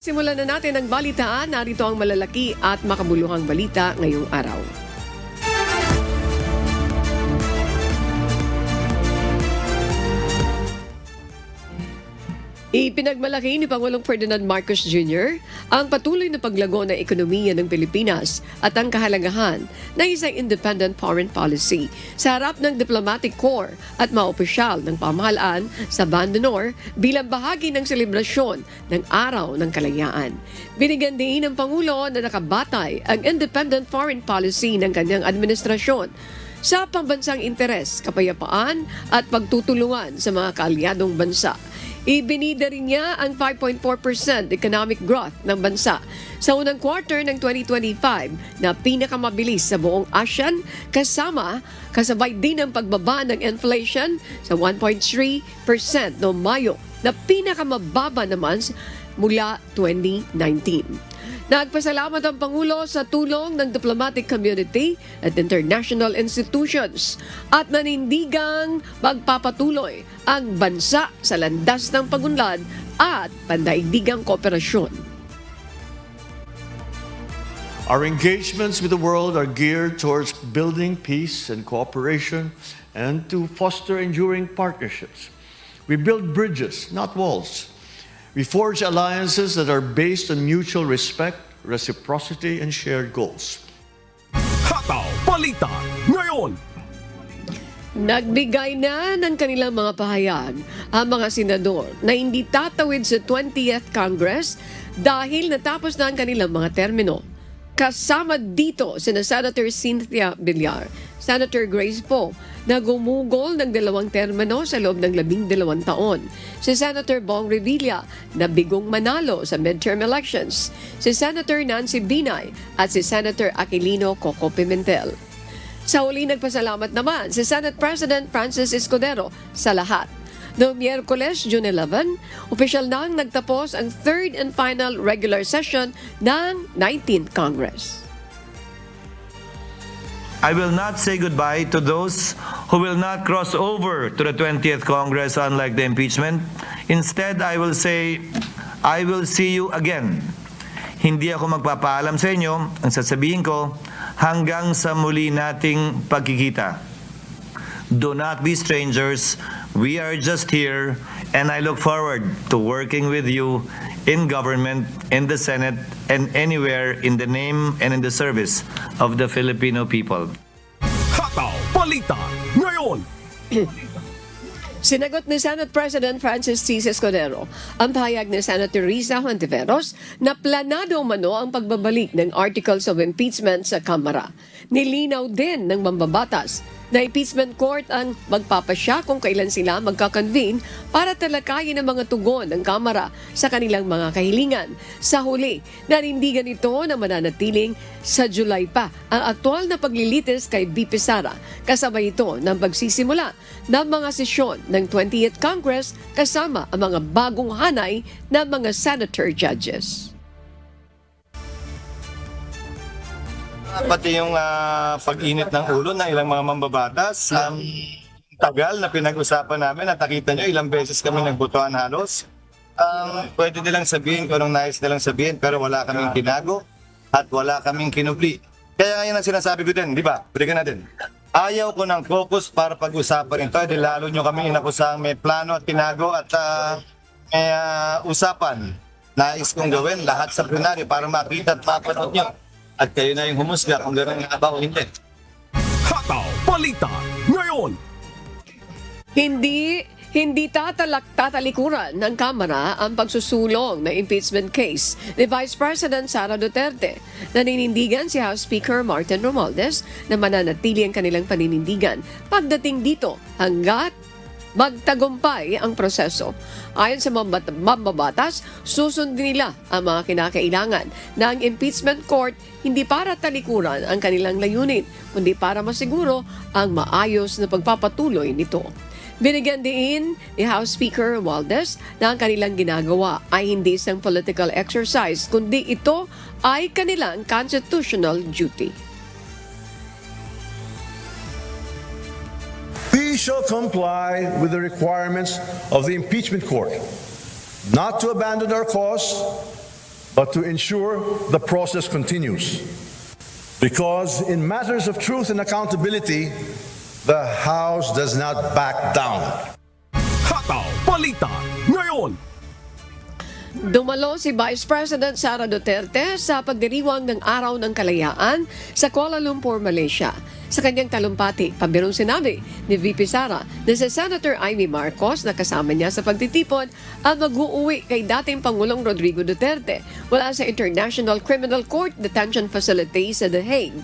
Simulan na natin ang balitaan. Narito ang malalaki at makabuluhang balita ngayong araw. Ipinagmalaki ni Pangulong Ferdinand Marcos Jr. ang patuloy na paglago ng ekonomiya ng Pilipinas at ang kahalagahan ng isang independent foreign policy sa harap ng diplomatic corps at mga opisyal ng pamahalaan sa Banda Nor bilang bahagi ng selebrasyon ng Araw ng Kalayaan. Binigyan din ng Pangulo na nakabatay ang independent foreign policy ng kanyang administrasyon sa pambansang interes, kapayapaan at pagtutulungan sa mga kaalyadong bansa. Ibinida rin niya ang 5.4% economic growth ng bansa sa unang quarter ng 2025 na pinakamabilis sa buong ASEAN, kasabay din ang pagbaba ng inflation sa 1.3% noong Mayo na pinakamababa naman mula 2019. Nagpasalamat ang Pangulo sa tulong ng diplomatic community at international institutions at nanindigang magpapatuloy ang bansa sa landas ng pagunlad at pandaigdigang kooperasyon. Our engagements with the world are geared towards building peace and cooperation and to foster enduring partnerships. We build bridges, not walls. We forge alliances that are based on mutual respect, reciprocity, and shared goals. Hataw Balita ngayon! Nagbigay na ng kanilang mga pahayag ang mga senador na hindi tatawid sa 20th Congress dahil natapos na ang kanilang mga termino. Kasama dito sina Senator Cynthia Villar, Senator Grace Poe na gumugol ng 2 termino sa loob ng 12 taon. Si Senator Bong Revilla na bigong manalo sa midterm elections. Si Senator Nancy Binay at si Senator Aquilino Coco Pimentel. Sa huli nagpasalamat naman si Senate President Francis Escudero sa lahat. Noong Miyerkules, June 11, opisyal nang nagtapos ang third and final regular session ng 19th Congress. I will not say goodbye to those who will not cross over to the 20th Congress unlike the impeachment. Instead, I will say, I will see you again. Hindi ako magpapaalam sa inyo. Ang sasabihin ko, hanggang sa muli nating pagkikita. Do not be strangers. We are just here, and I look forward to working with you in government, in the Senate, and anywhere in the name and in the service of the Filipino people. Hataw Balita ngayon! Sinagot ni Senate President Francis C. Escudero ang pahayag ni Senator Risa Hontiveros na planado umano ang pagbabalik ng articles of impeachment sa Kamara. Nilinaw din ng mambabatas na impeachment court ang magpapasya kung kailan sila magkakonvene para talakayin ang mga tugon ng Kamara sa kanilang mga kahilingan. Sa huli, nanindigan ito na mananatiling sa July pa ang aktual na paglilitis kay VP Sara. Kasabay ito ng pagsisimula ng mga sesyon ng 20th Congress kasama ang mga bagong hanay ng mga senator judges. Pati yung pag-init ng ulo ng ilang mga mambabatas, tagal na pinag-usapan namin at nakita nyo ilang beses kami nagbotohan halos. Pwede nilang sabihin kung anong nais nilang sabihin pero wala kaming tinago at wala kaming kinubli. Kaya ngayon ang sinasabi ko din, di ba? Balikan natin. Ayaw ko ng focus para pag-usapan ito. Di lalo nyo kami inakusang may plano at tinago at may usapan. Nais kong gawin lahat sa plenaryo para makita at mapanood nyo. At kayo na yung humusga kung gano'n nga ba o hindi. Hataw Balita ngayon! Hindi tatalikuran ng Kamara ang pagsusulong ng impeachment case ni Vice President Sara Duterte. Naninindigan si House Speaker Martin Romualdez na mananatili ang kanilang paninindigan pagdating dito hanggat magtagumpay ang proseso. Ayon sa mambabatas, susundin nila ang mga kinakailangan na ang impeachment court hindi para talikuran ang kanilang layunin, kundi para masiguro ang maayos na pagpapatuloy nito. Binigyan din ni House Speaker Romualdez na ang kanilang ginagawa ay hindi isang political exercise, kundi ito ay kanilang constitutional duty. We shall comply with the requirements of the impeachment court, not to abandon our cause, but to ensure the process continues. Because in matters of truth and accountability, the House does not back down. Hataw Balita ngayon. Dumalo si Vice President Sara Duterte sa pagdiriwang ng Araw ng Kalayaan sa Kuala Lumpur, Malaysia. Sa kanyang talumpati, pabirong sinabi ni VP Sara na si Senator Amy Marcos na kasama niya sa pagtitipon ang mag-uuwi kay dating Pangulong Rodrigo Duterte mula sa International Criminal Court Detention Facility sa The Hague.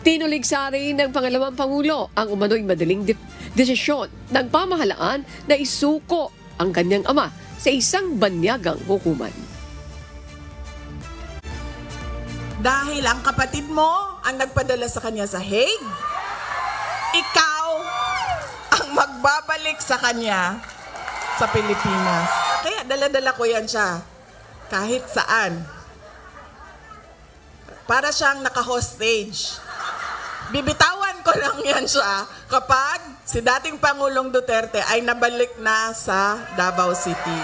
Tinuligsari ng pangalawang Pangulo ang umano'y madaling desisyon ng pamahalaan na isuko ang kanyang ama sa isang banyagang hukuman. Dahil ang kapatid mo ang nagpadala sa kanya sa Hague, ikaw ang magbabalik sa kanya sa Pilipinas. Kaya dala-dala ko yan siya kahit saan. Para siyang naka-hostage. Bibitawan ko lang yan siya kapag si dating Pangulong Duterte ay nabalik na sa Davao City.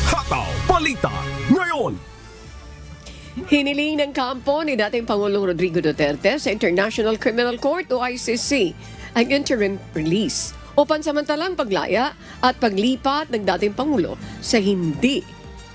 Hataw Balita ngayon. Hiniling ng kampo ni dating Pangulong Rodrigo Duterte sa International Criminal Court o ICC ang interim release o pansamantalang paglaya at paglipat ng dating Pangulo sa hindi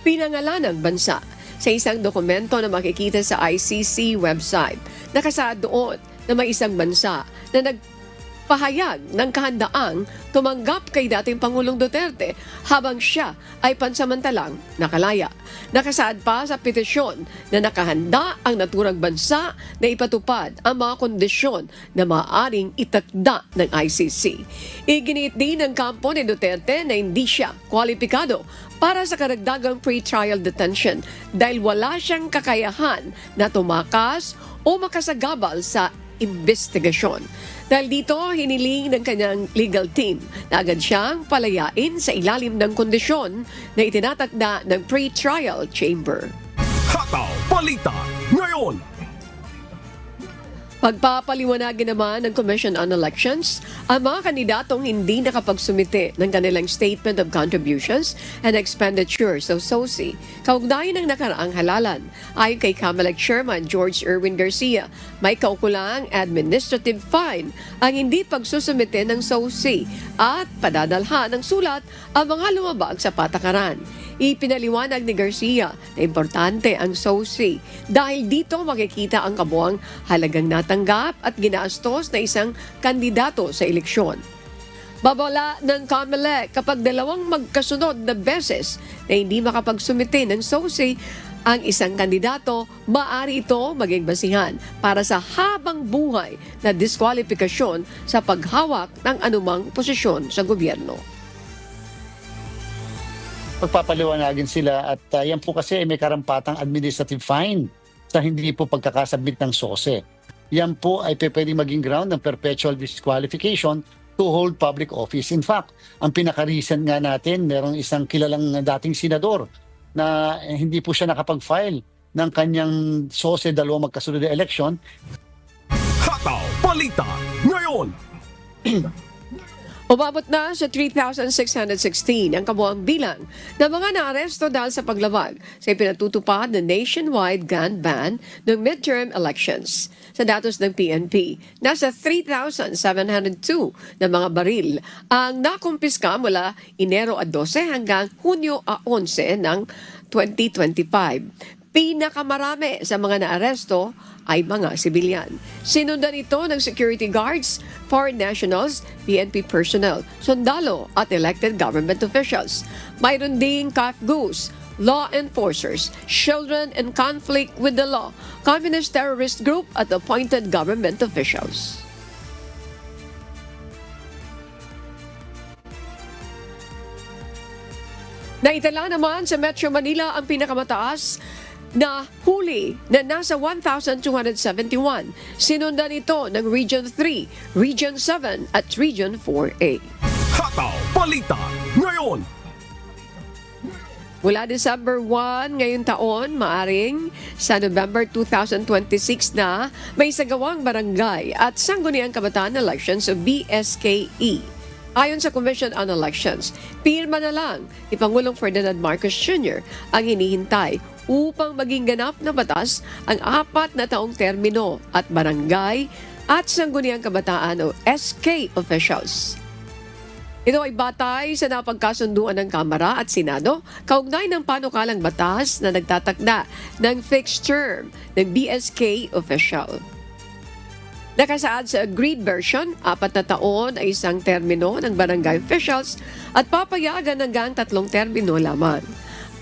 pinangalanang bansa. Sa isang dokumento na makikita sa ICC website, nakasaad doon na may isang bansa na nagpahayag ng kahandaang tumanggap kay dating Pangulong Duterte habang siya ay pansamantalang nakalaya. Nakasaad pa sa petisyon na nakahanda ang naturang bansa na ipatupad ang mga kondisyon na maaaring itakda ng ICC. Iginiit din ng kampo ni Duterte na hindi siya kwalipikado para sa karagdagang pre-trial detention dahil wala siyang kakayahan na tumakas o makasagabal sa investigasyon. Dahil dito, hiniling ng kanyang legal team na agad siyang palayain sa ilalim ng kondisyon na itinatakda ng pre-trial chamber. Hataw Balita ngayon. Pagpapaliwanagin naman ng Commission on Elections ang mga kandidatong hindi nakapagsumite ng kanilang Statement of Contributions and Expenditures o SOCI kaugnay ng nakaraang halalan. Ayon kay CAMELEC Chairman George Erwin Garcia, may kaukulang administrative fine ang hindi pagsusumite ng SOCI at padadalhan ng sulat ang mga lumabag sa patakaran. Ipinaliwanag ni Garcia na importante ang SOCI dahil dito makikita ang kabuang halagang natanggap at ginastos na isang kandidato sa eleksyon. Babala ng CAMELEC kapag dalawang magkasunod na beses na hindi makapagsumite ng SOCI ang isang kandidato, maaari ito maging basihan para sa habang buhay na diskwalifikasyon sa paghawak ng anumang posisyon sa gobyerno. Pagpapaliwanagin sila at yan po kasi may karampatang administrative fine sa hindi po pagkakasabit ng SOCE. Yan po ay pwedeng maging ground ng perpetual disqualification to hold public office. In fact, ang pinaka-recent nga natin, merong isang kilalang dating senador na hindi po siya nakapag-file ng kanyang SOCE dalawang magkasunod na election. Hataw Balita ngayon. Umabot na sa 3,616 ang kabuang bilang ng mga naaresto dahil sa paglabag sa ipinatutupad na nationwide gun ban ng midterm elections. Sa datos ng PNP, nasa 3,702 na mga baril ang nakumpiska mula Enero 12 hanggang Hunyo 11 ng 2025. Pinakamarami sa mga naaresto ay mga sibilyan. Sinundan ito ng security guards, foreign nationals, PNP personnel, sundalo at elected government officials. Mayroon ding CAFGUs, law enforcers, children in conflict with the law, communist terrorist group at appointed government officials. Naitala naman sa Metro Manila ang pinakamataas na huli na nasa 1,271. Sinundan ito ng Region 3, Region 7 at Region 4A. Hataw Balita ngayon. Mula December 1 ngayong taon, maaring sa November 2026 na may sagawang barangay at sangguniang kabataan elections o BSKE. Ayon sa Commission on Elections, pirma na lang ni Pangulong Ferdinand Marcos Jr. ang hinihintay upang maging ganap na batas ang 4 na taong termino at barangay at sangguniang kabataan o SK officials. Ito ay batay sa napagkasunduan ng Kamara at Senado kaugnay ng panukalang batas na nagtatakda ng fixed term ng BSK official. Nakasaad sa agreed version, 4 na taon ay isang termino ng barangay officials at papayagan hanggang 3 termino lamang.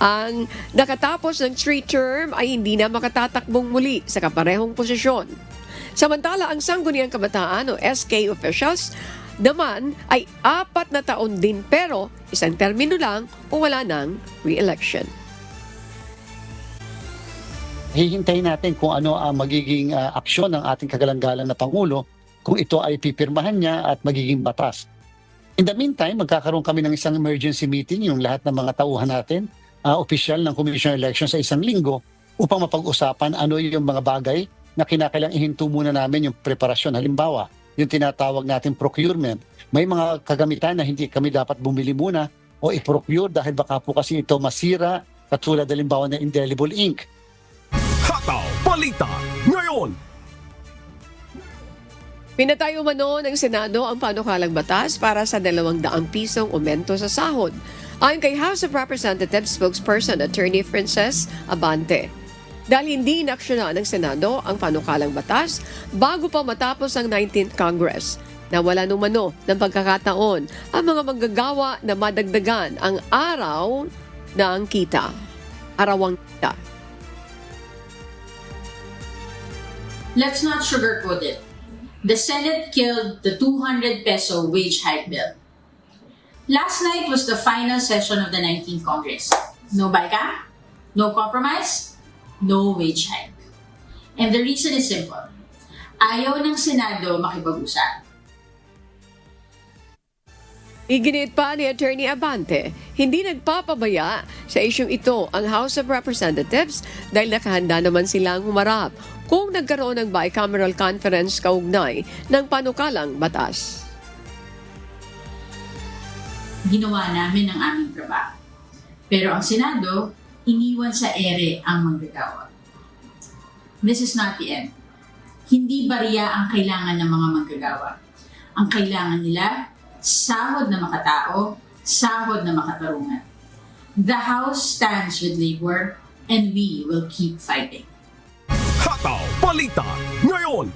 Ang nakatapos ng 3-term ay hindi na makatatakbong muli sa kaparehong posisyon. Samantala, ang sangguniang kabataan o SK officials naman ay 4 na taon din pero isang termino lang o wala ng re-election. Hihintayin natin kung ano ang magiging aksyon ng ating kagalang-galang na Pangulo kung ito ay pipirmahan niya at magiging batas. In the meantime, magkakaroon kami ng isang emergency meeting, yung lahat ng mga tauhan natin, opisyal ng Commission on Elections sa isang linggo upang mapag-usapan ano yung mga bagay na kinakailangang ihinto muna namin yung preparasyon. Halimbawa, yung tinatawag natin procurement. May mga kagamitan na hindi kami dapat bumili muna o i-procure dahil baka po kasi ito masira, katulad halimbawa ng indelible ink. Hataw Balita ngayon. Pinatayo umano ng Senado ang panukalang batas para sa 200 pisong aumento sa sahod. Ayon kay House of Representatives spokesperson Attorney Princess Abante. Dahil hindi inaksyonan ng Senado ang panukalang batas bago pa matapos ang 19th Congress. Nawala umano ng pagkakataon ang mga manggagawa na madagdagan ang araw ng kita. Arawang kita. Let's not sugarcoat it. The Senate killed the 200 peso wage hike bill. Last night was the final session of the 19th Congress. No BICAM, no compromise, no wage hike. And the reason is simple. Ayaw ng Senado makipag-usap. Iginit pa ni Attorney Abante, hindi nagpapabaya sa isyung ito ang House of Representatives dahil nakahanda naman silang humarap kung nagkaroon ng bicameral conference kaugnay ng panukalang batas. Ginawa namin ang aming trabaho. Pero ang Senado, iniwan sa ere ang manggagawa. This is not the end. Hindi bariya ang kailangan ng mga manggagawa. Ang kailangan nila, sahod na makatao, sahod na makatarungan. The House stands with labor and we will keep fighting. Hataw Balita ngayon.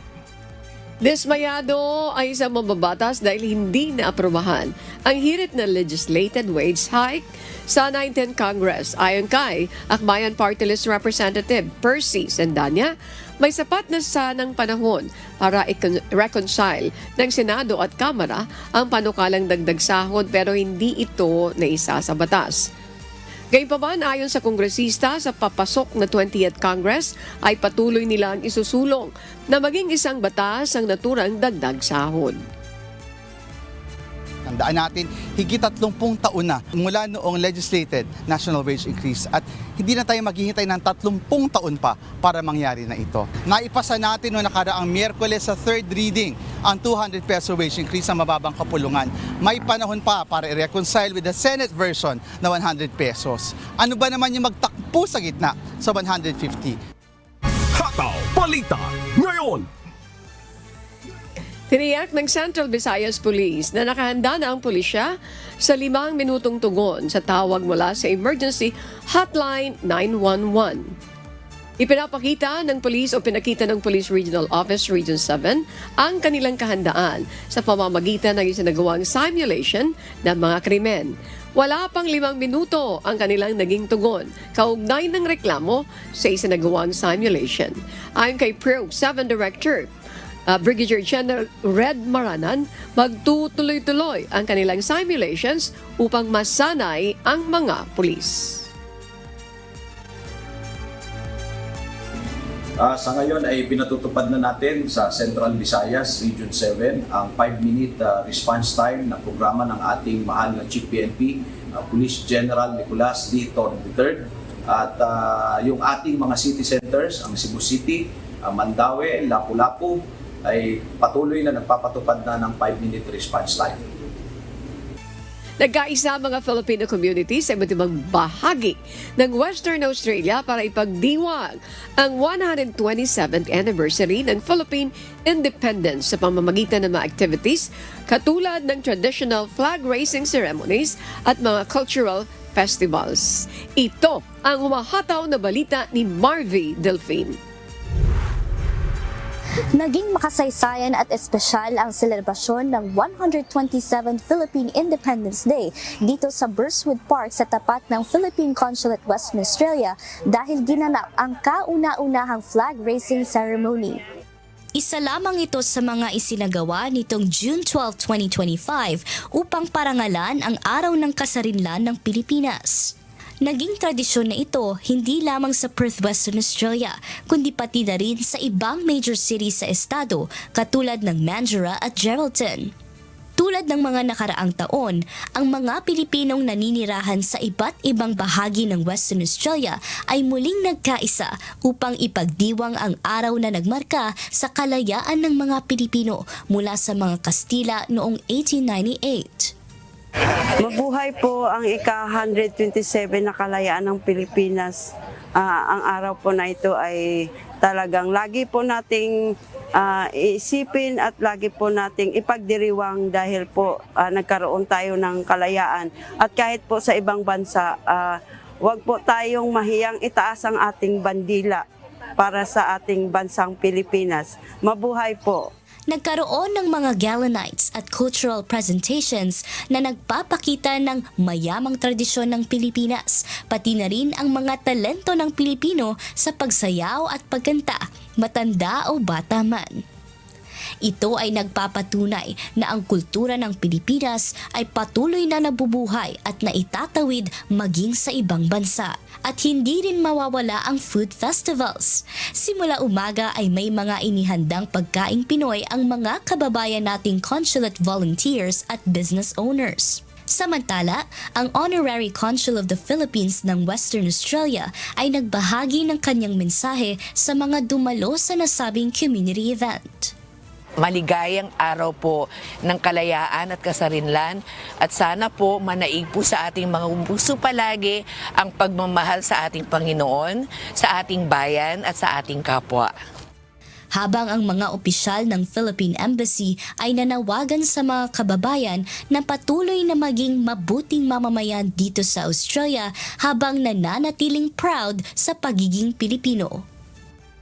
Dismayado ay isang mababatas dahil hindi naaprubahan ang hirit na legislated wage hike sa 19th Congress. Ayon kay Akbayan Party List Representative Percy Sendanya, may sapat na sanang panahon para i-reconcile ng Senado at Kamara ang panukalang dagdag sahod pero hindi ito naisa sa batas. Gayunpaman, ayon sa kongresista sa papasok na 20th Congress ay patuloy nilang isusulong na maging isang batas ang naturang dagdag sahod. Tandaan natin, higit 30 taon na mula noong legislated national wage increase at hindi na tayo maghihintay ng 30 taon pa para mangyari na ito. Naipasa natin noong nakaraang Miyerkules sa third reading ang 200 peso wage increase sa mababang kapulungan. May panahon pa para i-reconcile with the Senate version na 100 pesos. Ano ba naman yung magtakbo sa gitna sa 150? Hataw Balita ngayon. Tiniyak ng Central Visayas Police na nakahanda na ang pulisya sa 5 minutong tugon sa tawag mula sa Emergency Hotline 911. Ipinapakita ng police o pinakita ng Police Regional Office Region 7 ang kanilang kahandaan sa pamamagitan ng isinagawang simulation ng mga krimen. Wala pang 5 minuto ang kanilang naging tugon kaugnay ng reklamo sa isinagawang simulation. Ayon kay Pro 7 Director Brigadier General Red Maranan, magtutuloy-tuloy ang kanilang simulations upang masanay ang mga pulis. Sa ngayon ay pinatutupad na natin sa Central Visayas Region 7 ang 5-minute response time na programa ng ating mahal na Chief PNP, Police General Nicolas D. Torre III. At yung ating mga city centers, ang Cebu City, Mandaue, Lapu-Lapu, ay patuloy na nagpapatupad na ng 5-minute response time. Nagkaisa ang mga Filipino community sa iba't ibang bahagi ng Western Australia para ipagdiwang ang 127th anniversary ng Philippine Independence sa pamamagitan ng mga activities katulad ng traditional flag raising ceremonies at mga cultural festivals. Ito ang humahataw na balita ni Marvy Delphine. Naging makasaysayan at espesyal ang selebrasyon ng 127th Philippine Independence Day dito sa Burswood Park sa tapat ng Philippine Consulate Western Australia dahil ginanap ang kauna-unahang flag raising ceremony. Isa lamang ito sa mga isinagawa nitong June 12, 2025 upang parangalan ang araw ng kasarinlan ng Pilipinas. Naging tradisyon na ito hindi lamang sa Perth, Western Australia, kundi pati na rin sa ibang major cities sa estado katulad ng Mandurah at Geraldton. Tulad ng mga nakaraang taon, ang mga Pilipinong naninirahan sa iba't ibang bahagi ng Western Australia ay muling nagkaisa upang ipagdiwang ang araw na nagmarka sa kalayaan ng mga Pilipino mula sa mga Kastila noong 1898. Mabuhay po ang ika-127 na kalayaan ng Pilipinas. Ang araw po na ito ay talagang lagi po nating iisipin at lagi po nating ipagdiriwang dahil po nagkaroon tayo ng kalayaan. At kahit po sa ibang bansa, wag po tayong mahiyang itaas ang ating bandila para sa ating bansang Pilipinas. Mabuhay po! Nagkaroon ng mga gala nights at cultural presentations na nagpapakita ng mayamang tradisyon ng Pilipinas, pati na rin ang mga talento ng Pilipino sa pagsayaw at pagkanta, matanda o bata man. Ito ay nagpapatunay na ang kultura ng Pilipinas ay patuloy na nabubuhay at naitatawid maging sa ibang bansa. At hindi rin mawawala ang food festivals. Simula umaga ay may mga inihandang pagkaing Pinoy ang mga kababayan nating consulate volunteers at business owners. Samantala, ang Honorary Consul of the Philippines ng Western Australia ay nagbahagi ng kanyang mensahe sa mga dumalo sa nasabing community event. Maligayang araw po ng kalayaan at kasarinlan at sana po manaig po sa ating mga puso palagi ang pagmamahal sa ating Panginoon, sa ating bayan at sa ating kapwa. Habang ang mga opisyal ng Philippine Embassy ay nanawagan sa mga kababayan na patuloy na maging mabuting mamamayan dito sa Australia habang nananatiling proud sa pagiging Pilipino.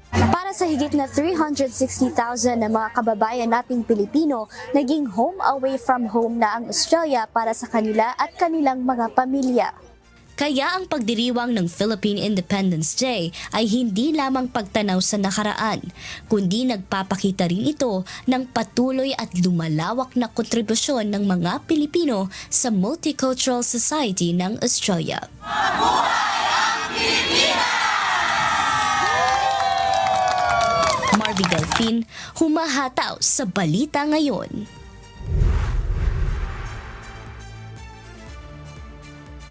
Para sa higit na 360,000 na mga kababayan nating Pilipino, naging home away from home na ang Australia para sa kanila at kanilang mga pamilya. Kaya ang pagdiriwang ng Philippine Independence Day ay hindi lamang pagtanaw sa nakaraan, kundi nagpapakita rin ito ng patuloy at lumalawak na kontribusyon ng mga Pilipino sa multicultural society ng Australia. Mabuhay ang Pilipinas! Marvy Delphine, humahataw sa Balita Ngayon.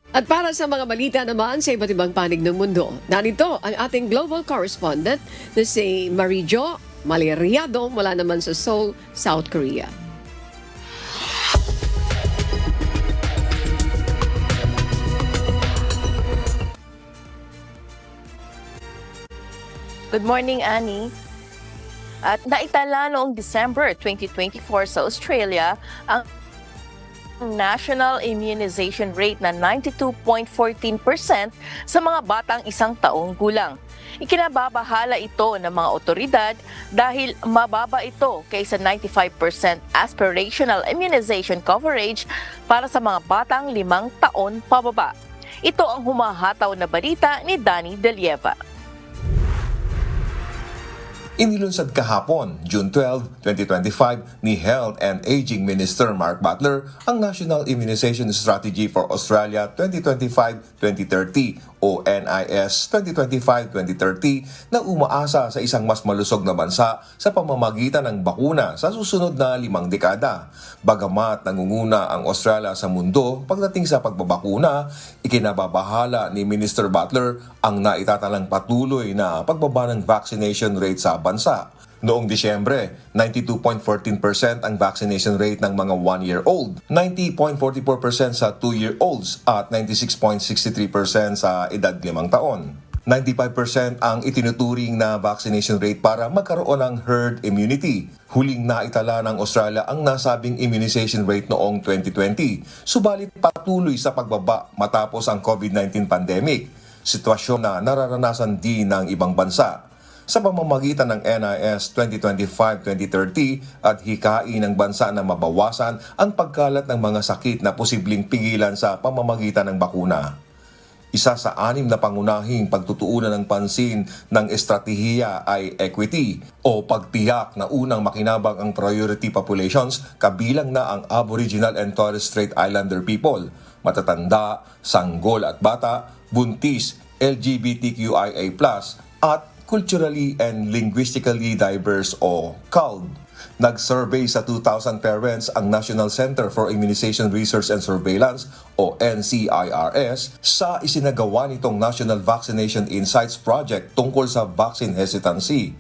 At para sa mga balita naman sa iba't ibang panig ng mundo, narito ang ating global correspondent na si Marijo Maleriado mula naman sa Seoul, South Korea. Good morning, Annie. At naitala noong December 2024 sa Australia ang national immunization rate na 92.14% sa mga batang 1 taong gulang. Ikinababahala ito ng mga otoridad dahil mababa ito kaysa 95% aspirational immunization coverage para sa mga batang 5 taon pababa. Ito ang humahataw na balita ni Danny Delieva. Inilunsad kahapon, June 12, 2025, ni Health and Aging Minister Mark Butler ang National Immunization Strategy for Australia 2025-2030 o NIS 2025-2030 na umaasa sa isang mas malusog na bansa sa pamamagitan ng bakuna sa susunod na 5 dekada. Bagamat nangunguna ang Australia sa mundo pagdating sa pagbabakuna, ikinababahala ni Minister Butler ang naitatalang patuloy na pagbaba ng vaccination rate sa bansa. Noong Disyembre, 92.14% ang vaccination rate ng mga 1-year-old, 90.44% sa 2-year-olds at 96.63% sa edad 5 taon. 95% ang itinuturing na vaccination rate para magkaroon ng herd immunity. Huling naitala ng Australia ang nasabing immunization rate noong 2020, subalit patuloy sa pagbaba matapos ang COVID-19 pandemic, sitwasyon na nararanasan din ng ibang bansa. Sa pamamagitan ng NIS 2025-2030 at hikain ng bansa na mabawasan ang pagkalat ng mga sakit na posibleng pigilan sa pamamagitan ng bakuna. Isa sa 6 na pangunahing pagtutuunan ng pansin ng estratehiya ay equity o pagtiyak na unang makinabang ang priority populations kabilang na ang Aboriginal and Torres Strait Islander people, matatanda, sanggol at bata, buntis, LGBTQIA+, at culturally and linguistically diverse o CALD. Nag-survey sa 2,000 parents ang National Center for Immunization Research and Surveillance o NCIRS sa isinagawa nitong National Vaccination Insights Project tungkol sa vaccine hesitancy.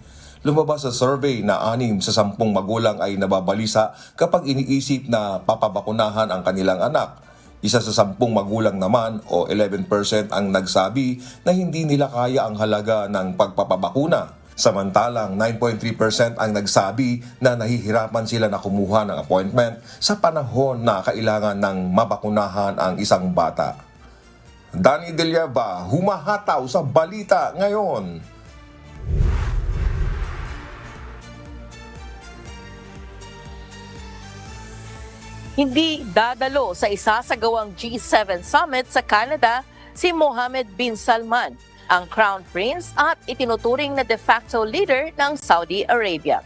Lumabas sa survey na 6 sa 10 magulang ay nababalisa kapag iniisip na papabakunahan ang kanilang anak. Isa sa 10 magulang naman o 11% ang nagsabi na hindi nila kaya ang halaga ng pagpapabakuna. Samantalang 9.3% ang nagsabi na nahihirapan sila na kumuha ng appointment sa panahon na kailangan ng mabakunahan ang isang bata. Danny Delieva, humahataw sa balita ngayon. Hindi dadalo sa isasagawang G7 Summit sa Canada si Mohammed bin Salman, ang Crown Prince at itinuturing na de facto leader ng Saudi Arabia.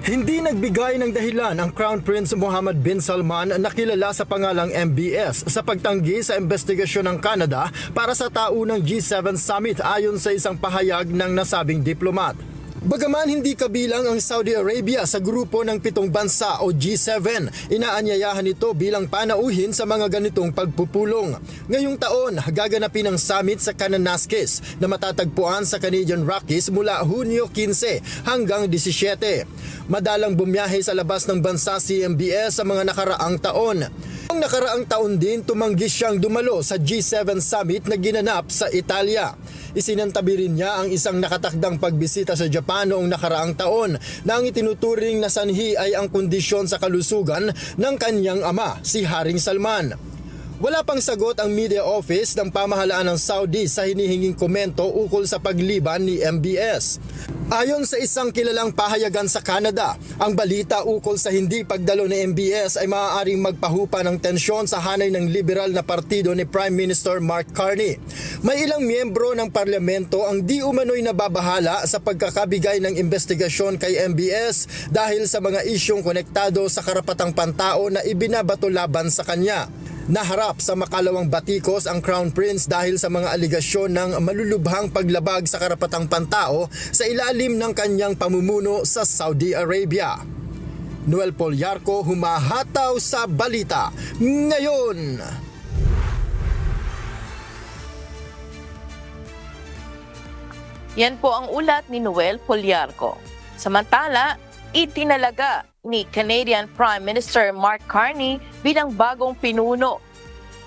Hindi nagbigay ng dahilan ang Crown Prince Mohammed bin Salman na kilala sa pangalang MBS sa pagtanggi sa investigasyon ng Canada para sa taunang G7 Summit ayon sa isang pahayag ng nasabing diplomat. Bagaman hindi kabilang ang Saudi Arabia sa grupo ng 7 bansa o G7, inaanyayahan ito bilang panauhin sa mga ganitong pagpupulong. Ngayong taon, gaganapin ang summit sa Kananaskis na matatagpuan sa Canadian Rockies mula Hunyo 15 hanggang 17. Madalang bumiyahe sa labas ng bansa si MBS sa mga nakaraang taon. Ang nakaraang taon din tumanggi siyang dumalo sa G7 Summit na ginanap sa Italia. Isinantabi rin niya ang isang nakatakdang pagbisita sa Japan noong nakaraang taon na ang itinuturing na sanhi ay ang kondisyon sa kalusugan ng kanyang ama, si Haring Salman. Wala pang sagot ang media office ng pamahalaan ng Saudi sa hinihinging komento ukol sa pagliban ni MBS. Ayon sa isang kilalang pahayagan sa Canada, ang balita ukol sa hindi pagdalo ni MBS ay maaaring magpahupa ng tensyon sa hanay ng liberal na partido ni Prime Minister Mark Carney. May ilang miyembro ng parlamento ang di umano'y nababahala sa pagkakabigay ng investigasyon kay MBS dahil sa mga isyong konektado sa karapatang pantao na ibinabato laban sa kanya. Naharap sa makalawang batikos ang Crown Prince dahil sa mga aligasyon ng malulubhang paglabag sa karapatang pantao sa ilalim ng kanyang pamumuno sa Saudi Arabia. Noel Poliarco, humahataw sa balita ngayon. Yan po ang ulat ni Noel Poliarco. Samantala, itinalaga ni Canadian Prime Minister Mark Carney bilang bagong pinuno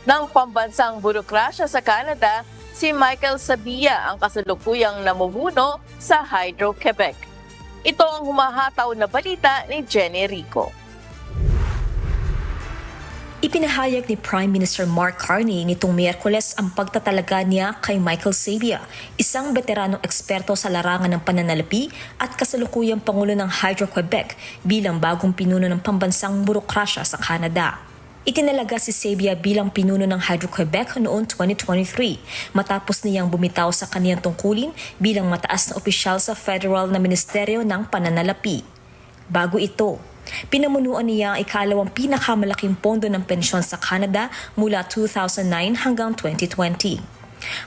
ng pambansang burokrasya sa Canada si Michael Sabia ang kasalukuyang namumuno sa Hydro-Quebec. Ito ang humahataw na balita ni Jenny Rico. Ipinahayag ni Prime Minister Mark Carney nitong Miyerkules ang pagtatalaga niya kay Michael Sabia, isang veteranong eksperto sa larangan ng pananalapi at kasalukuyang Pangulo ng Hydro-Quebec bilang bagong pinuno ng pambansang burokrasya sa Canada. Itinalaga si Sabia bilang pinuno ng Hydro-Quebec noong 2023 matapos niyang bumitaw sa kaniyang tungkulin bilang mataas na opisyal sa federal na Ministeryo ng Pananalapi. Bago ito, pinamunuan niya ang ikalawang pinakamalaking pondo ng pensyon sa Canada mula 2009 hanggang 2020.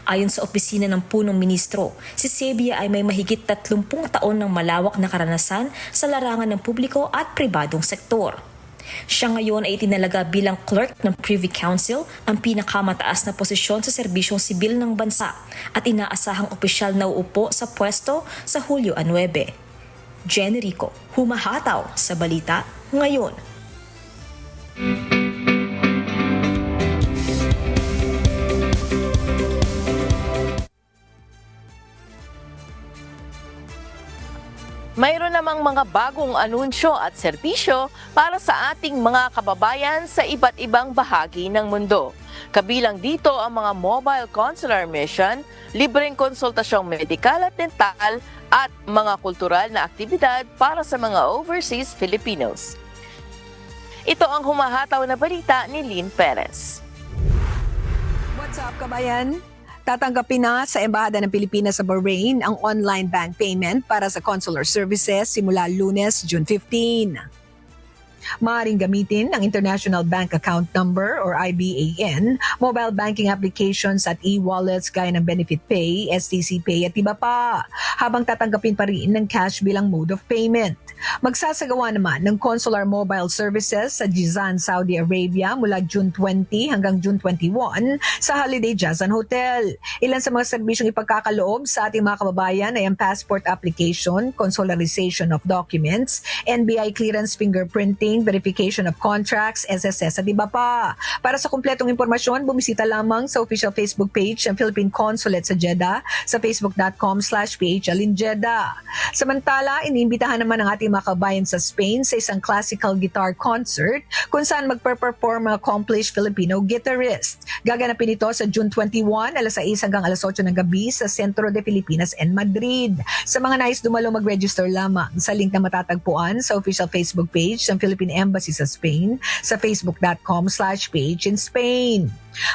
Ayon sa opisina ng punong ministro, si Sabia ay may mahigit 30 taon ng malawak na karanasan sa larangan ng publiko at pribadong sektor. Siya ngayon ay itinalaga bilang clerk ng Privy Council, ang pinakamataas na posisyon sa serbisyong sibil ng bansa at inaasahang opisyal na uupo sa pwesto sa Hulyo 9. Jenny Rico, humahataw sa Balita Ngayon. Mayroon namang mga bagong anunsyo at serbisyo para sa ating mga kababayan sa iba't ibang bahagi ng mundo. Kabilang dito ang mga mobile consular mission, libreng konsultasyong medikal at dental, at mga kultural na aktibidad para sa mga overseas Filipinos. Ito ang humahataw na balita ni Lynn Perez. What's up, kabayan? Tatanggapin na sa Embahada ng Pilipinas sa Bahrain ang online bank payment para sa consular services simula Lunes, June 15. Maaaring gamitin ang International Bank Account Number or IBAN, mobile banking applications at e-wallets gaya ng Benefit Pay, STC Pay at iba pa, habang tatanggapin pa rin ng cash bilang mode of payment. Magsasagawa naman ng consular mobile services sa Jizan, Saudi Arabia mula June 20 hanggang June 21 sa Holiday Jazan Hotel. Ilan sa mga serbisyong ipagkakaloob sa ating mga kababayan ay ang passport application, consularization of documents, NBI clearance fingerprinting, verification of contracts, SSS at iba pa. Para sa kumpletong impormasyon, bumisita lamang sa official Facebook page ng Philippine Consulate sa Jeddah sa facebook.com/PHL in Jeddah. Samantala, iniimbitahan naman ang ating mga kabayan sa Spain sa isang classical guitar concert kung saan magpe-perform ang accomplished Filipino guitarist. Gaganapin ito sa June 21, alas 6 hanggang alas 8 ng gabi sa Centro de Filipinas en Madrid. Sa mga nais dumalo, mag-register lamang sa link na matatagpuan sa official Facebook page ng Philippine Embassy sa Spain sa facebook.com/PH in Spain.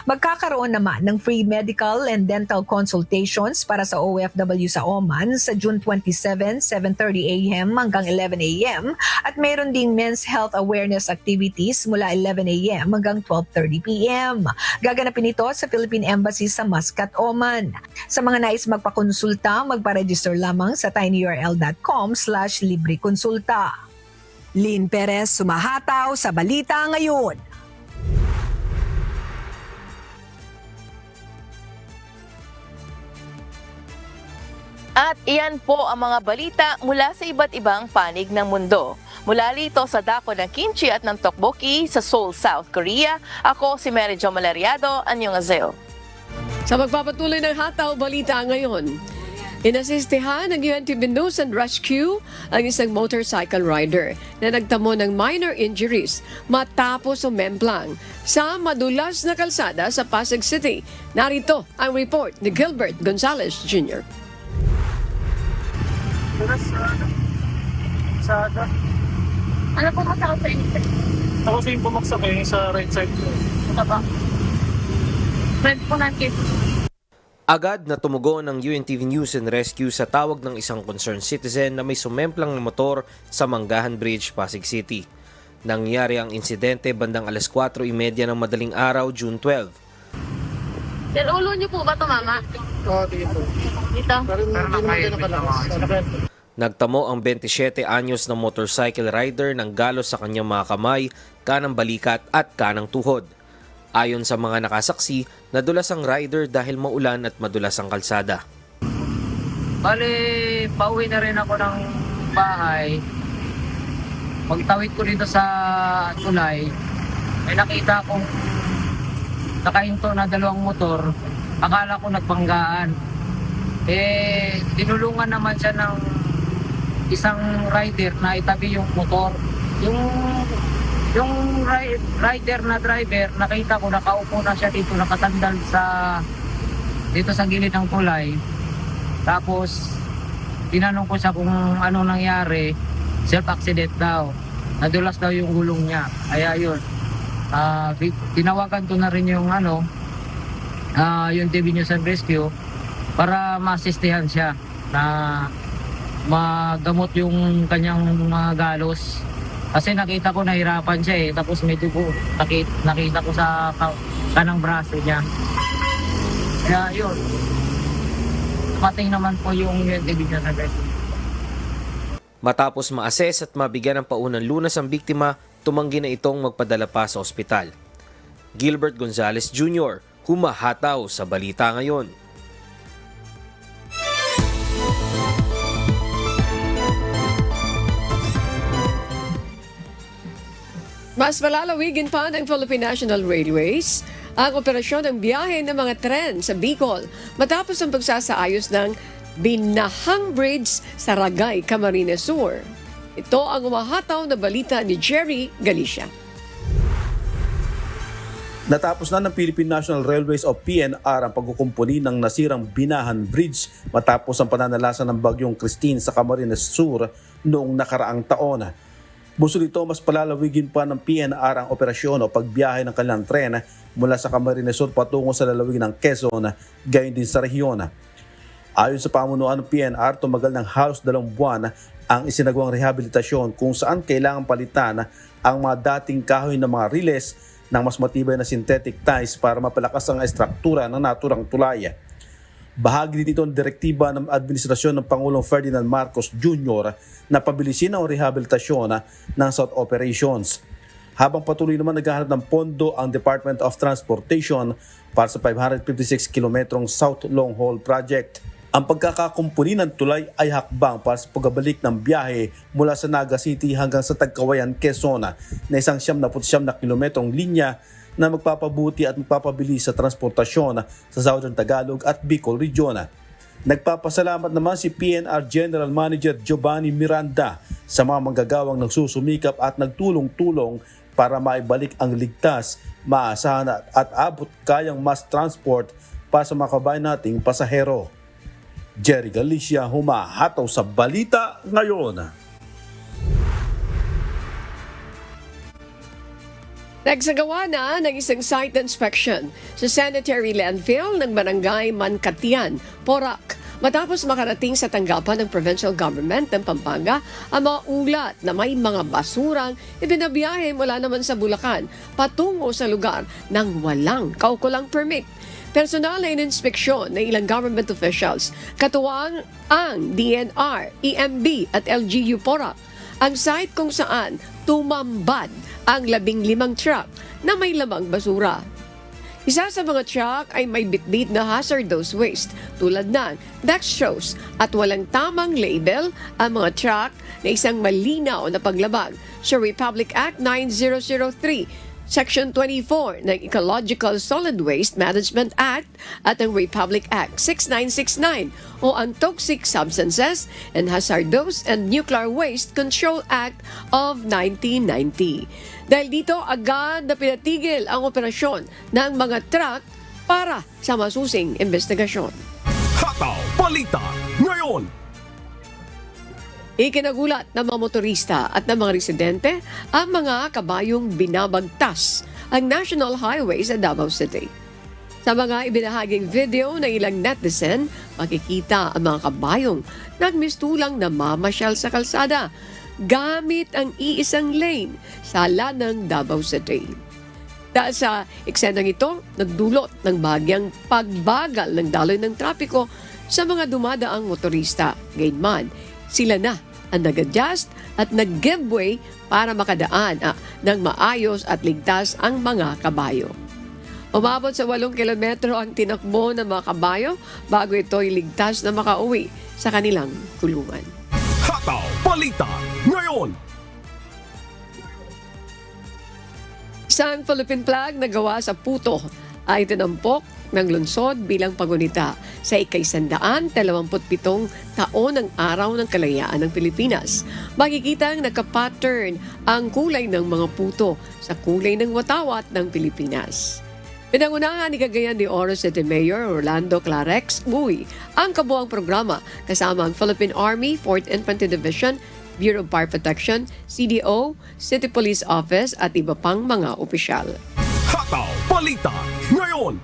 Magkakaroon naman ng free medical and dental consultations para sa OFW sa Oman sa June 27, 7:30 a.m. hanggang 11 a.m. at mayroon ding men's health awareness activities mula 11 a.m. hanggang 12:30 p.m. Gaganapin ito sa Philippine Embassy sa Muscat, Oman. Sa mga nais magpakonsulta, magpa-register lamang sa tinyurl.com/librekonsulta. Lynn Perez, sumahataw sa Balita Ngayon. At iyan po ang mga balita mula sa iba't ibang panig ng mundo. Mula rito sa dako ng kimchi at ng tteokbokki sa Seoul, South Korea, ako si Mary Jo Malariado, Annyeonghaseyo. Sa magpapatuloy ng hataw balita ngayon, inasistihan ng UNTV News and Rescue ang isang motorcycle rider na nagtamo ng minor injuries matapos umemplang sa madulas na kalsada sa Pasig City. Narito ang report ni Gilbert Gonzalez Jr. Ano po masakot sa inyo? Ako sa yung pumaksak sa right side ko. Ito ba? Red po natin. Agad na tumugon ng UNTV News and Rescue sa tawag ng isang concerned citizen na may sumemplang na motor sa Manggahan Bridge, Pasig City. Nangyari ang insidente bandang alas 4:30 ng madaling araw, June 12. Sir, ulo niyo po ba ito, mama? Oo, dito. Dito? Pero hindi naman nakalakas. Nagtamo ang 27 anyos na motorcycle rider ng galos sa kanyang mga kamay, kanang balikat at kanang tuhod. Ayon sa mga nakasaksi, nadulas ang rider dahil maulan at madulas ang kalsada. Bale, pauwi na rin ako ng bahay. Pagtawid ko dito sa tulay, may nakita akong nakahinto na dalawang motor. Akala ko nagpanggaan. Tinulungan naman siya ng isang rider na itabi yung motor. Yung rider na driver, nakita ko nakaupo na siya dito, nakasandal dito sa gilid ng tulay. Tapos tinanong ko siya kung ano nangyari. Self-accident daw. Nadulas daw yung gulong niya. Kaya yun. Tinawagan ko na rin yung yung TV News and Rescue para ma-assistihan siya na magamot yung kanyang mga galos. Kasi nakita ko nahirapan siya tapos may dugo. Nakita ko sa kanang braso niya. Kaya yun. Pating naman po yung TV News and Rescue. Matapos ma-assess at mabigyan ng paunang lunas ang biktima, tumanggi na itong magpadala pa sa ospital. Gilbert Gonzalez Jr., humahataw sa balita ngayon. Mas malalawigin pa ng Philippine National Railways ang operasyon ng biyahe ng mga tren sa Bicol matapos ang pagsasaayos ng Binahang Bridge sa Ragay, Camarines Sur. Ito ang umahataw na balita ni Jerry Galicia. Natapos na ng Philippine National Railways o PNR ang pagkukumpuni ng nasirang Binahan Bridge matapos ang pananalasan ng bagyong Christine sa Camarines Sur noong nakaraang taon. Buso nito, mas palalawigin pa ng PNR ang operasyon o pagbiyahe ng kanilang tren mula sa Camarines Sur patungo sa lalawig ng Quezon, gayon din sa rehiyon. Ayon sa pamunuan ng PNR, tumagal ng halos 2 buwan ang isinagawang rehabilitasyon kung saan kailangan palitan ang mga dating kahoy ng mga riles ng mas matibay na synthetic ties para mapalakas ang estruktura ng naturang tulay. Bahagi din ito ng direktiba ng administrasyon ng Pangulong Ferdinand Marcos Jr. na pabilisin ang rehabilitasyon ng South Operations. Habang patuloy naman naghahanap ng pondo ang Department of Transportation para sa 556 kilometrong South Long Haul Project. Ang pagkakakumpuni ng tulay ay hakbang para sa pagbabalik ng biyahe mula sa Naga City hanggang sa Tagkawayan, Quezon na isang 79 na kilometrong linya na magpapabuti at magpapabilis sa transportasyon sa Southern Tagalog at Bicol Region. Nagpapasalamat naman si PNR General Manager Giovanni Miranda sa mga manggagawang nagsusumikap at nagtulong-tulong para maibalik ang ligtas, maasahan at abot kayang mass transport para sa mga kabayan nating pasahero. Jerry Galicia, humahataw sa balita ngayon. Nagsagawa na ng isang site inspection sa sanitary landfill ng Barangay Mankatian, Porac, matapos makarating sa tanggapan ng provincial government ng Pampanga ang mga ulat na may mga basurang ibinabiyahe mula naman sa Bulacan patungo sa lugar ng walang kaukulang permit. Personal na ininspeksyon ng ilang government officials, katuwang ang DNR, EMB at LGU Porac, ang site kung saan tumambad ang 15 truck na may lamang basura. Isa sa mga truck ay may bitbit na hazardous waste tulad ng dextrose at walang tamang label ang mga truck na isang malinaw na paglabag sa Republic Act 9003, Section 24 ng Ecological Solid Waste Management Act at ang Republic Act 6969 o ang Toxic Substances and Hazardous and Nuclear Waste Control Act of 1990. Dahil dito, agad na pinatigil ang operasyon ng mga truck para sa masusing investigasyon. Hataw Balita ngayon! Ikinagulat ng mga motorista at ng mga residente ang mga kabayong binabagtas ang National Highway sa Davao City. Sa mga ibinahaging video ng ilang netizen, makikita ang mga kabayong nagmistulang namamasyal sa kalsada gamit ang iisang lane sa lanang Davao City. Dahil sa eksenang ito, nagdulot ng bahagyang pagbagal ng daloy ng trapiko sa mga dumadaang motorista. Gayunman, sila na ang nag-adjust at nag-give way para makadaan ng maayos at ligtas ang mga kabayo. Umabot sa 8 kilometro ang tinakbo ng mga kabayo bago ito'y ligtas na makauwi sa kanilang kulungan. Hataw Balita ngayon! Isang Philippine flag na gawa sa puto ay tinampok ng lungsod bilang pagunita sa ika-127 taon ng Araw ng Kalayaan ng Pilipinas. Makikitang nakapattern ang kulay ng mga puto sa kulay ng watawat ng Pilipinas. Pinangunahan ni Cagayan de Oro City Mayor Orlando Clarex Uy ang kabuang programa kasama ang Philippine Army 4th Infantry Division, Bureau of Fire Protection, CDO, City Police Office at iba pang mga opisyal. Hataw Balita ngayon!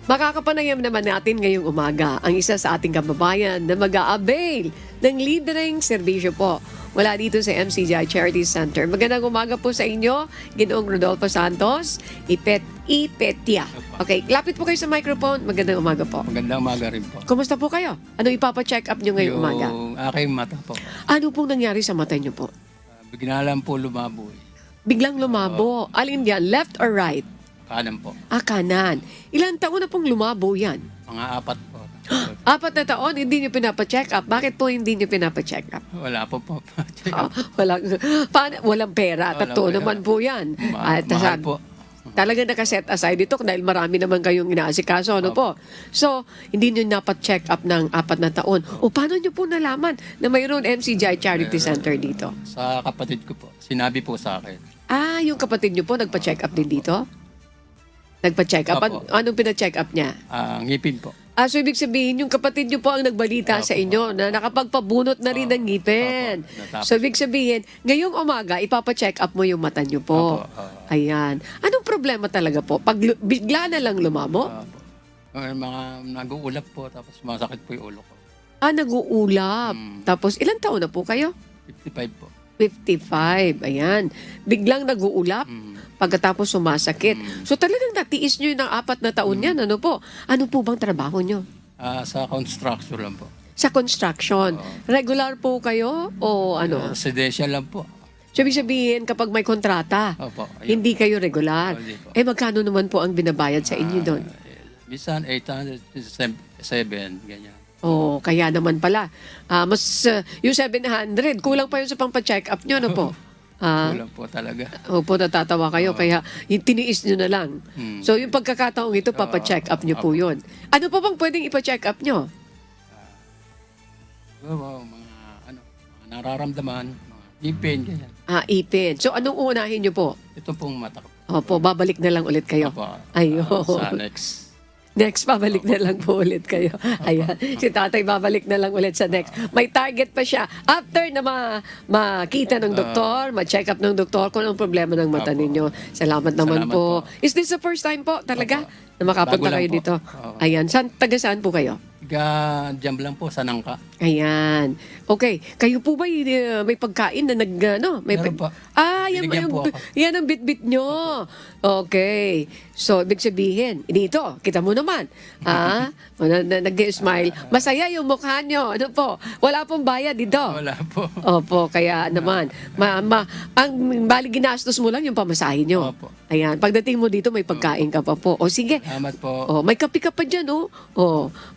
Makakapanayam naman natin ngayong umaga ang isa sa ating kababayan na mag-a-avail ng libreng serbisyo po mula dito sa MCGI Charity Center. Magandang umaga po sa inyo, Ginoong Rodolfo Santos, Ipetia. Okay, lapit po kayo sa microphone. Magandang umaga po. Magandang umaga rin po. Kumusta po kayo? Ano ipapa-check up nyo ngayong umaga? Yung aking mata po. Ano pong nangyari sa mata nyo po? Bigla lang po lumabo. Biglang lumabo. Alin yan? Left or right? Kanan po. Kanan. Ilang taon na pong lumabo yan? Mga 4 po. 4 na taon, hindi nyo pinapa-check up. Bakit po hindi nyo pinapa-check up? Wala po. Walang pera. Totoo pera. naman po yan. Mahal po. Talagang nakaset aside ito dahil marami naman kayong inaasikaso. Ano po? So, hindi nyo napat-check up ng 4 na taon. O paano nyo po nalaman na mayroon MCGI Charity Center dito? Sa kapatid ko po. Sinabi po sa akin. Yung kapatid nyo po nagpa-check up din dito? Nagpa-check up? Opo. Anong pina-check up niya? Ngipin po. So ibig sabihin, yung kapatid nyo po ang nagbalita sa inyo na nakapagpabunot na rin ng ngipin. So ibig sabihin, ngayong umaga, ipapacheck up mo yung mata nyo po. Ayan. Anong problema talaga po? Pag bigla na lang lumamo? Mga nag-uulap po, tapos masakit po yung ulo ko. Nag-uulap. Tapos ilang taon na po kayo? 55 po. 55. Ayan. Biglang nag-uulap. Pagkatapos sumasakit. So talagang natiis nyo ng 4 na taon yan. Ano po? Ano po bang trabaho nyo? Sa construction lang po. Sa construction. Regular po kayo o ano? Residential lang po. So, ibig sabihin, kapag may kontrata, Opo. hindi kayo regular. Hindi po. Magkano naman po ang binabayad sa inyo doon? Minsan 807, ganyan. Kaya naman pala. Yung 700, kulang pa yun sa pang-check up nyo, ano po? Kulang po talaga. Opo, natatawa kayo. Kaya tiniis nyo na lang. So, yung pagkakataong ito, papacheck up nyo po yun. Ano po bang pwedeng ipacheck up nyo? Mga nararamdaman, mga ipin, ganyan. Ipin. So, anong unahin nyo po? Ito pong mata ko. Opo, babalik na lang ulit kayo. Ayun. Sa next. Next, babalik na lang po ulit kayo. Ayan. Si tatay babalik na lang ulit sa next. May target pa siya. After na makita ng doktor, ma-check up ng doktor kung anong problema ng mata ninyo. Salamat naman po. Is this the first time po talaga na makapunta kayo dito? Ayan. Taga saan po kayo? Diyan lang po, sa Nangka. Ayan. Okay. Kayo po ba may pagkain na Meron po. Binigyan po ako. Yan ang bit-bit nyo. Okay. So, ibig sabihin, dito, kita mo naman. Nag-smile. Masaya yung mukha nyo. Ano po? Wala pong bayad dito. Wala po. Opo, kaya naman. Ang bali ginastos mo lang yung pamasahe nyo. Opo. Ayan. Pagdating mo dito, may pagkain ka pa po. O sige. Salamat po. May kape ka pa dyan,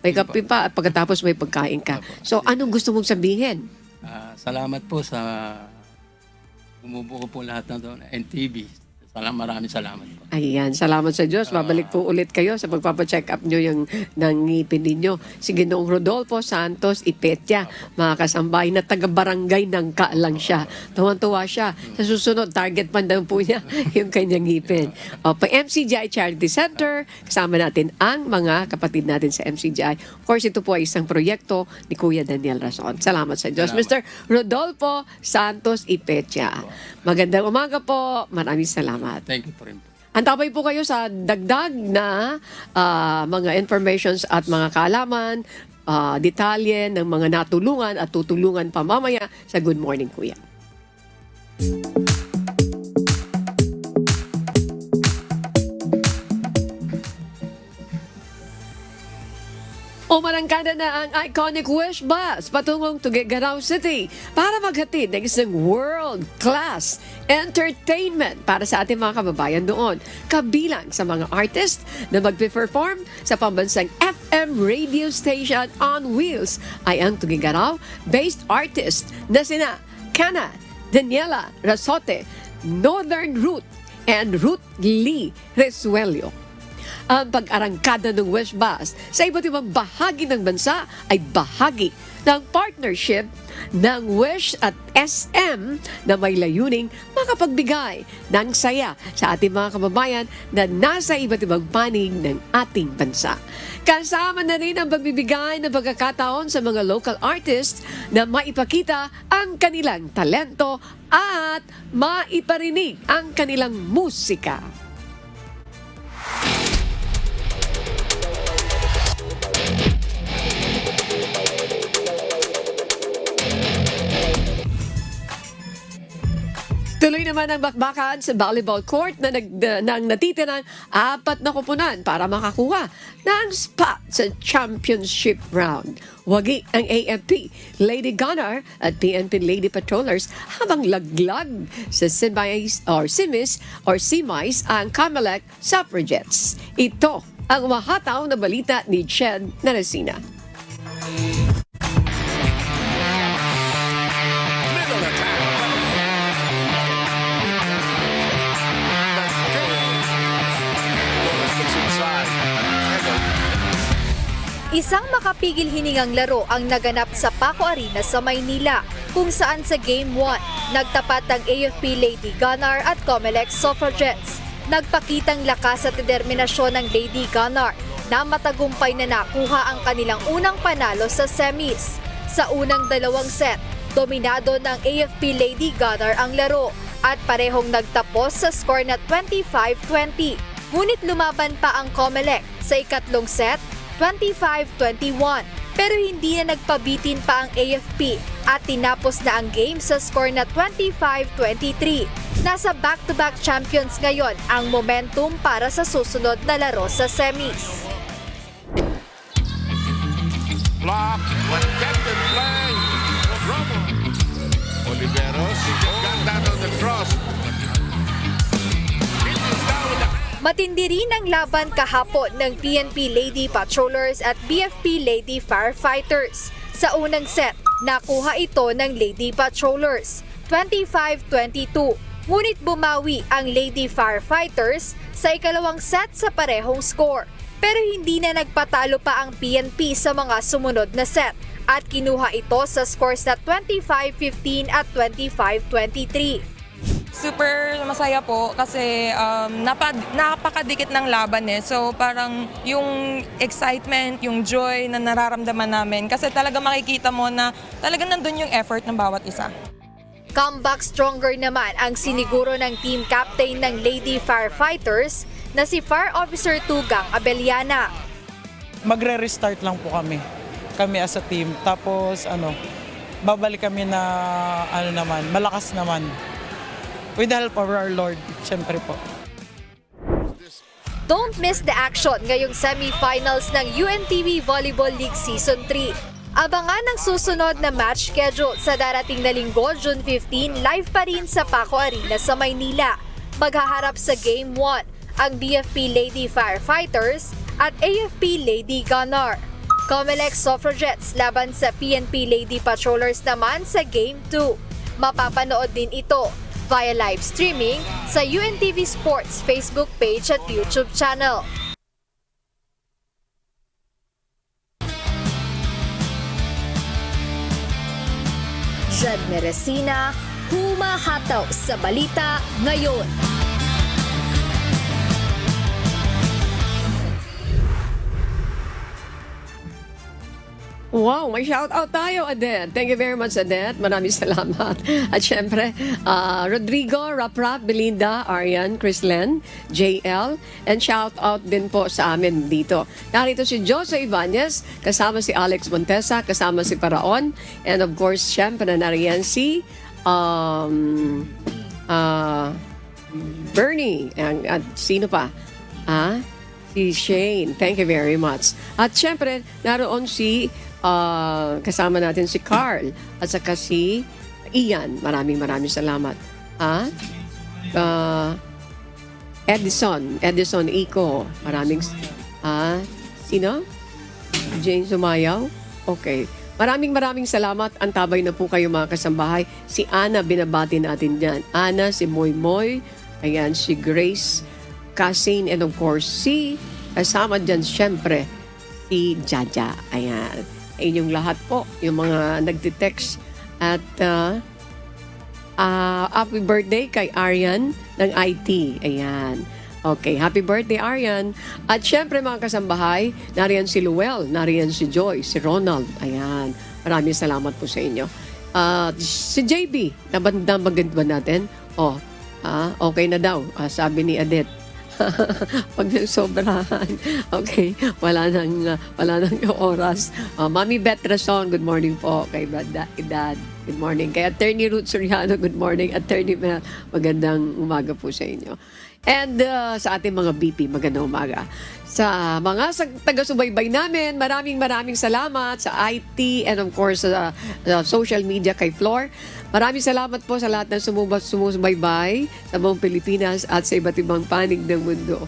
may kape pa. At pagkatapos may pagkain ka. So, anong gusto mong sabihin? Salamat po sa bumubuo po lahat ng doon. NTV. Maraming salamat po. Ayan, salamat sa Diyos. Babalik po ulit kayo sa pagpapacheck up nyo yung ngipin ninyo. Si Ginoong Rodolfo Santos Ipetia, mga kasambahay na taga-barangay ng Kaalang siya. Tuwan-tuwa siya. Sa susunod, target pa daw po niya yung kanyang ngipin. Pa MCGI Charity Center, kasama natin ang mga kapatid natin sa MCGI. Of course, ito po ay isang proyekto ni Kuya Daniel Rason. Salamat sa Diyos. Mr. Rodolfo Santos Ipetia. Magandang umaga po. Maraming salamat. Thank you po rin po. Antabay po kayo sa dagdag na mga informations at mga kaalaman, detalye ng mga natulungan at tutulungan pa mamaya sa Good Morning Kuya. Umarangkada na ang iconic Wish Bus patungong Tuguegarao City para maghatid ng isang world-class entertainment para sa ating mga kababayan doon. Kabilang sa mga artist na magpe-perform sa pambansang FM radio station on wheels ay ang Tuguegarao-based artist na sina Kana, Daniela Rasote, Northern Root, and Ruth Lee Resuelio. Ang pag-arangkada ng Wish Bus sa iba't ibang bahagi ng bansa ay bahagi ng partnership ng Wish at SM na may layuning makapagbigay ng saya sa ating mga kababayan na nasa iba't ibang panig ng ating bansa. Kasama na rin ang pagbibigay ng pagkakataon sa mga local artists na maipakita ang kanilang talento at maiparinig ang kanilang musika. Tuloy naman ang bakbakan sa volleyball court na nang natitirang 4 na kupunan para makakuha ng spot sa championship round. Wagi ang AFP Lady Gunner at PNP Lady Patrollers habang laglag sa semis ang Comelec Suffragettes. Ito ang mahataw na balita ni Jed Narasina. Isang makapigil hiningang laro ang naganap sa Paco Arena sa Maynila, kung saan sa Game 1, nagtapat ang AFP Lady Gunner at Comelec Suffragettes. Nagpakitang lakas at determinasyon ng Lady Gunner na matagumpay na nakuha ang kanilang unang panalo sa semis. Sa unang 2 set, dominado ng AFP Lady Gunner ang laro at parehong nagtapos sa score na 25-20. Ngunit lumaban pa ang Comelec sa ikatlong set, 25-21, pero hindi na nagpabitin pa ang AFP at tinapos na ang game sa score na 25-23. Nasa back-to-back champions ngayon ang momentum para sa susunod na laro sa semis. Block, captain play, Romo. Oliveros, ganda on the cross. Matindi rin ang laban kahapon ng PNP Lady Patrollers at BFP Lady Firefighters. Sa unang set, nakuha ito ng Lady Patrollers, 25-22. Ngunit bumawi ang Lady Firefighters sa ikalawang set sa parehong score. Pero hindi na nagpatalo pa ang PNP sa mga sumunod na set at kinuha ito sa scores na 25-15 at 25-23. Super masaya po kasi napakadikit ng laban eh. So parang yung excitement, yung joy na nararamdaman namin kasi talaga makikita mo na talaga nandun yung effort ng bawat isa. Comeback stronger naman ang siniguro ng team captain ng Lady Firefighters na si Fire Officer Tugang Abeliana. Magre-restart lang po kami as a team. Tapos babalik kami na malakas naman. With the help of our Lord, syempre po. Don't miss the action ngayong semi-finals ng UNTV Volleyball League Season 3. Abangan ang susunod na match schedule sa darating na linggo, June 15, live pa rin sa Paco Arena sa Maynila. Maghaharap sa Game 1 ang BFP Lady Firefighters at AFP Lady Gunner. Comelec Suffragettes laban sa PNP Lady Patrollers naman sa Game 2. Mapapanood din ito via live streaming sa UNTV Sports Facebook page at YouTube channel. Jed Meresina, humahataw sa balita ngayon. Wow, may shout-out tayo, Adet. Thank you very much, Adet. Maraming salamat. At syempre, Rodrigo, Raprap, Belinda, Arian, Chrislen, JL, and shout-out din po sa amin dito. Narito si Jose Ibanez, kasama si Alex Montesa, kasama si Paraon, and of course, syempre, nariyan si Bernie, at sino pa? Si Shane. Thank you very much. At syempre, naroon si kasama natin si Carl at saka si Ian. Maraming salamat. Edison Ico. Maraming sino? Jane Sumayaw? Okay. Maraming salamat. Antabay na po kayo mga kasambahay. Si Ana, binabati natin dyan. Ana, si Moy Moy. Ayan, si Grace Casin, and of course, kasama dyan syempre, si Jaja. Ayan. Inyong lahat po, yung mga nagtitext at happy birthday kay Arian ng IT. Ayan. Okay, happy birthday Arian. At syempre mga kasambahay, nariyan si Luel, nariyan si Joy, si Ronald. Ayan. Maraming salamat po sa inyo. Si JB, nabagad ba natin? Okay na daw, sabi ni Adet. Pag nagsobrahan. Okay, wala nang oras. Mami Beth Rason, good morning po kay Dad. Good morning. Kay Attorney Ruth Soriano, good morning. Attorney Mel, magandang umaga po sa inyo. And sa ating mga BP, magandang umaga. Sa mga taga-subaybay namin, maraming salamat sa IT and of course sa social media kay Flor. Maraming salamat po sa lahat ng sumusubaybay sa buong Pilipinas at sa iba't ibang panig ng mundo.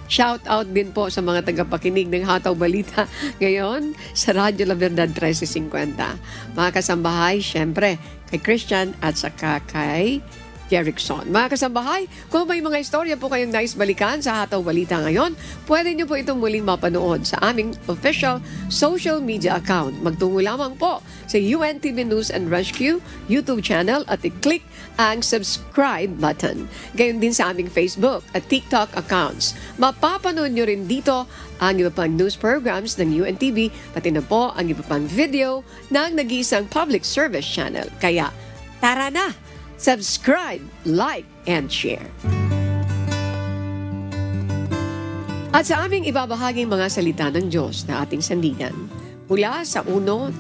Shout out din po sa mga tagapakinig ng Hataw Balita ngayon sa Radyo La Verdad 1350. Mga kasambahay, syempre, kay Christian at saka kay Jerickson. Mga kasambahay, kung may mga istorya po kayong nais balikan sa Hataw Balita ngayon, pwede nyo po itong muling mapanood sa aming official social media account. Magtungo lamang po sa UNTV News and Rescue YouTube channel at i-click ang subscribe button. Gayon din sa aming Facebook at TikTok accounts. Mapapanood nyo rin dito ang iba pang news programs ng UNTV, pati na po ang iba pang video ng nag-iisang public service channel. Kaya, tara na! Subscribe, like, and share. At sa aming ibabahaging mga salita ng Diyos na ating sandigan, mula sa 1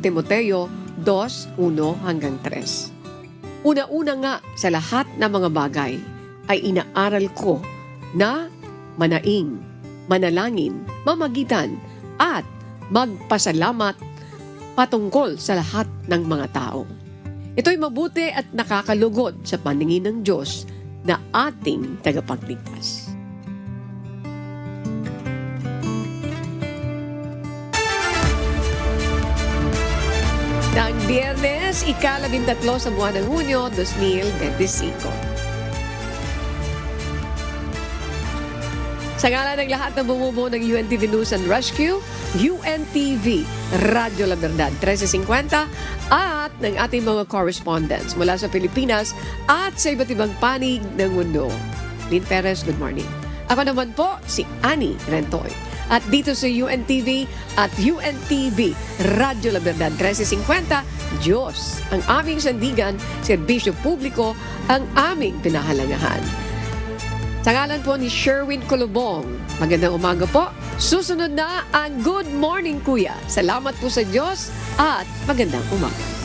Timoteo 2:1-3. Una-una nga sa lahat ng mga bagay ay inaaral ko na manaing, manalangin, mamagitan, at magpasalamat patungkol sa lahat ng mga tao. Ito'y mabuti at nakakalugod sa paningin ng Diyos na ating tagapagligtas. Ng Biyernes, ika-13 sa buwan ng Hunyo, 2025. Sa ngalan ng lahat ng bumubuo ng UNTV News and Rescue, UNTV, Radyo La Verdad 1350, at ng ating mga correspondents mula sa Pilipinas at sa iba't ibang panig ng mundo. Lynn Perez, good morning. Ako naman po, si Annie Rentoy. At dito sa UNTV at UNTV, Radyo La Verdad 1350, Diyos ang aming sandigan, serbisyo publiko ang aming pinahalangahan. Sa ngalan po ni Sherwin Colobong, magandang umaga po. Susunod na ang Good Morning Kuya. Salamat po sa Diyos at magandang umaga.